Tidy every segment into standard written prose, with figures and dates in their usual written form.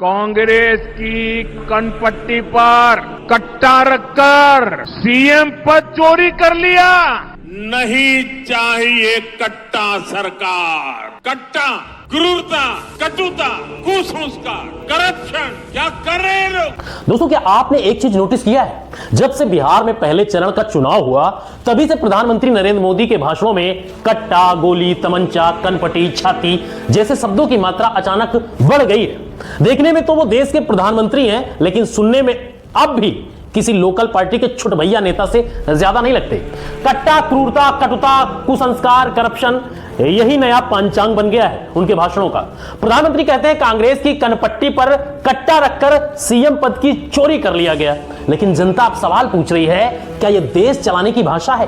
कांग्रेस की कनपट्टी पर कट्टा रखकर सीएम पद चोरी कर लिया। नहीं चाहिए कट्टा सरकार। कट्टा, क्रूरता, कटुता, कुसंस्कार, करप्शन, क्या कर रहे हैं लोग। दोस्तों, क्या आपने एक चीज नोटिस किया है? जब से बिहार में पहले चरण का चुनाव हुआ तभी से प्रधानमंत्री नरेंद्र मोदी के भाषणों में कट्टा, गोली, तमंचा, कनपटी, छाती जैसे शब्दों की मात्रा अचानक बढ़ गई है। देखने में तो वो देश के प्रधानमंत्री हैं, लेकिन सुनने में अब भी किसी लोकल पार्टी के छुट भैया नेता से ज्यादा नहीं लगते। कट्टा, क्रूरता, कटुता, कुसंस्कार, करप्शन, यही नया पंचांग बन गया है उनके भाषणों का। प्रधानमंत्री कहते हैं कांग्रेस की कनपट्टी पर कट्टा रखकर सीएम पद की चोरी कर लिया गया। लेकिन जनता अब सवाल पूछ रही है, क्या यह देश चलाने की भाषा है?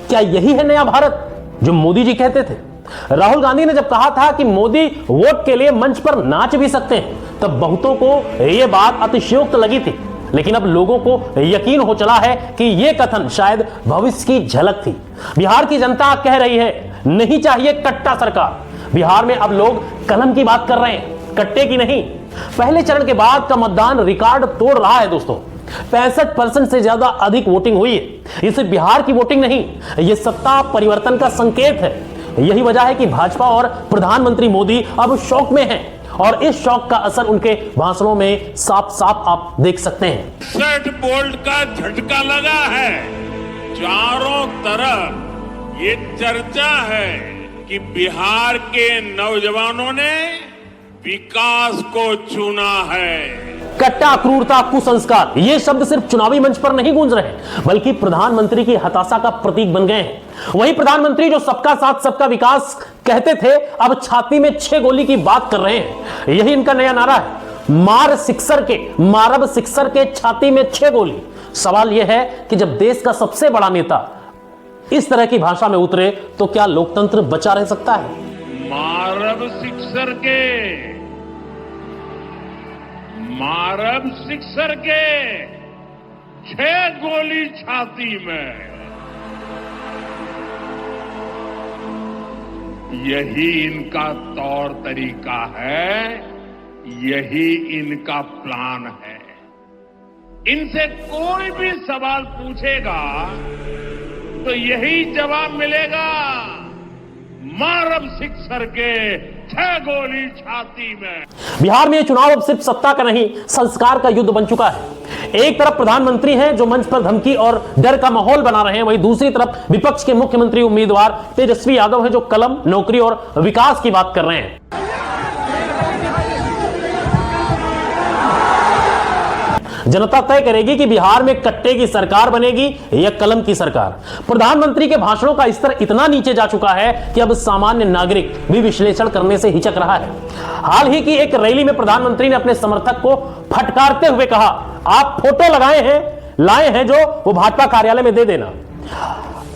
क्या यही है नया भारत जो मोदी जी कहते थे? राहुल गांधी ने जब कहा था कि मोदी वोट के लिए मंच पर नाच भी सकते हैं, तब बहुतों को यह बात अतिशयोक्त लगी थी। लेकिन अब लोगों को यकीन हो चला है कि यह कथन शायद भविष्य की झलक थी। बिहार की जनता कह रही है, नहीं चाहिए कट्टा सरकार। बिहार में अब लोग कलम की बात कर रहे हैं, कट्टे की नहीं। पहले चरण के बाद का मतदान रिकॉर्ड तोड़ रहा है दोस्तों। 65% से ज्यादा अधिक वोटिंग हुई है। ये सिर्फ बिहार की वोटिंग नहीं, यह सत्ता परिवर्तन का संकेत है। यही वजह है कि भाजपा और प्रधानमंत्री मोदी अब शौक में हैं, और इस शौक का असर उनके भाषणों में साफ साफ आप देख सकते हैं। 60 वोल्ट का झटका लगा है। चारों तरफ ये चर्चा है कि बिहार के नौजवानों ने विकास को चुना है। कट्टा, क्रूरता, कुसंस्कार, ये शब्द सिर्फ चुनावी मंच पर नहीं गूंज रहे, बल्कि प्रधानमंत्री की हताशा का प्रतीक बन गए हैं। वही प्रधानमंत्री जो सबका साथ सबका विकास कहते थे, अब छाती में 6 गोली की बात कर रहे हैं। यही इनका नया नारा है, मारब सिक्सर के छाती में 6 गोली। सवाल यह है कि जब देश का सबसे बड़ा नेता इस तरह की भाषा में उतरे तो क्या लोकतंत्र बचा रह सकता है? मारब सिक्सर के 6 गोली छाती में, यही इनका तौर तरीका है, यही इनका प्लान है। इनसे कोई भी सवाल पूछेगा तो यही जवाब मिलेगा, मारब सिक्सर के 6 गोली छाती में। बिहार में यह चुनाव अब सिर्फ सत्ता का नहीं, संस्कार का युद्ध बन चुका है। एक तरफ प्रधानमंत्री हैं जो मंच पर धमकी और डर का माहौल बना रहे हैं, वहीं दूसरी तरफ विपक्ष के मुख्यमंत्री उम्मीदवार तेजस्वी यादव हैं जो कलम, नौकरी और विकास की बात कर रहे हैं। जनता तय करेगी कि बिहार में कट्टे की सरकार बनेगी या कलम की सरकार। प्रधानमंत्री के भाषणों का स्तर इतना नीचे जा चुका है कि अब सामान्य नागरिक भी विश्लेषण करने से हिचक रहा है। हाल ही की एक रैली में प्रधानमंत्री ने अपने समर्थक को फटकारते हुए कहा, आप फोटो लाए हैं जो वो भाजपा कार्यालय में दे देना।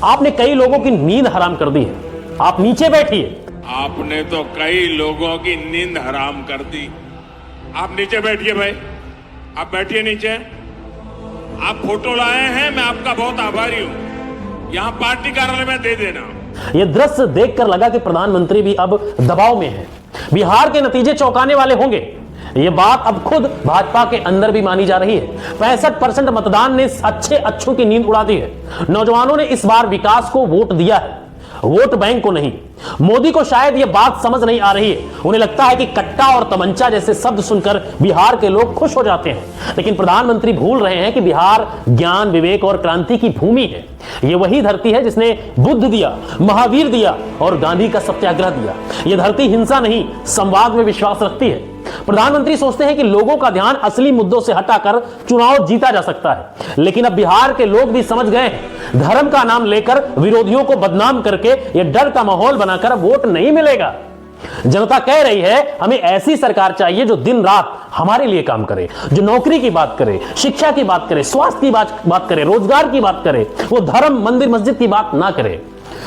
आपने कई लोगों की नींद हराम कर दी है, आप नीचे बैठिए। आपने तो कई लोगों की नींद हराम कर दी। आप नीचे बैठिए भाई, आप बैठिए नीचे। आप फोटो लाए हैं, मैं आपका बहुत आभारी हूं। यहां पार्टी कार्यालय में दे देना। यह दृश्य देखकर लगा कि प्रधानमंत्री भी अब दबाव में है। बिहार के नतीजे चौंकाने वाले होंगे, यह बात अब खुद भाजपा के अंदर भी मानी जा रही है। 65% मतदान ने अच्छों की नींद उड़ा दी है। नौजवानों ने इस बार विकास को वोट दिया है, वोट बैंक को नहीं। मोदी को शायद यह बात समझ नहीं आ रही है। उन्हें लगता है कि कट्टा और तमंचा जैसे शब्द सुनकर बिहार के लोग खुश हो जाते हैं, लेकिन प्रधानमंत्री भूल रहे हैं कि बिहार ज्ञान, विवेक और क्रांति की भूमि है। यह वही धरती है जिसने बुद्ध दिया, महावीर दिया और गांधी का सत्याग्रह दिया। यह धरती हिंसा नहीं, संवाद में विश्वास रखती है। प्रधानमंत्री सोचते हैं कि लोगों का ध्यान असली मुद्दों से हटाकर चुनाव जीता जा सकता है, लेकिन अब बिहार के लोग भी समझ गए हैं, धर्म का नाम लेकर विरोधियों को बदनाम करके यह डर का माहौल बनाकर वोट नहीं मिलेगा। जनता कह रही है, हमें ऐसी सरकार चाहिए जो दिन रात हमारे लिए काम करे, जो नौकरी की बात करे, शिक्षा की बात करे, स्वास्थ्य की बात करे, रोजगार की बात करे। वो धर्म, मंदिर, मस्जिद की बात ना करे।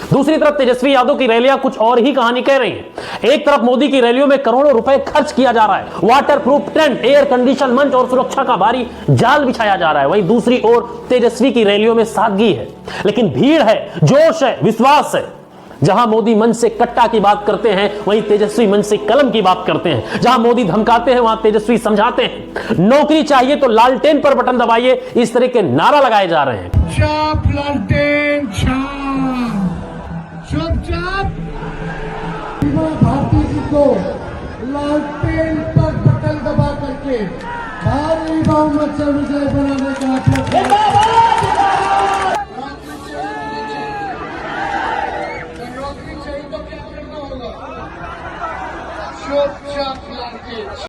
दूसरी तरफ तेजस्वी यादव की रैलियां कुछ और ही कहानी कह रही हैं। एक तरफ मोदी की रैलियों में करोड़ों रुपए खर्च किया जा रहा है, water proof tent, air condition मंच और सुरक्षा का भारी जाल बिछाया जा रहा है। वहीं दूसरी ओर तेजस्वी की रैलियों में सादगी है, लेकिन भीड़ है, जोश है, विश्वास है। जहां मोदी मन से कट्टा की बात करते हैं, वहीं तेजस्वी मन से कलम की बात करते हैं। जहां मोदी धमकाते हैं, वहां तेजस्वी समझाते हैं। नौकरी चाहिए तो लालटेन पर बटन दबाइए, इस तरह के नारा लगाए जा रहे हैं। चाप लालटेन छाप, चुपचाप भारती जी को लालटेन पर बटन दबा करके भारी बहुमत से विजय बनाने का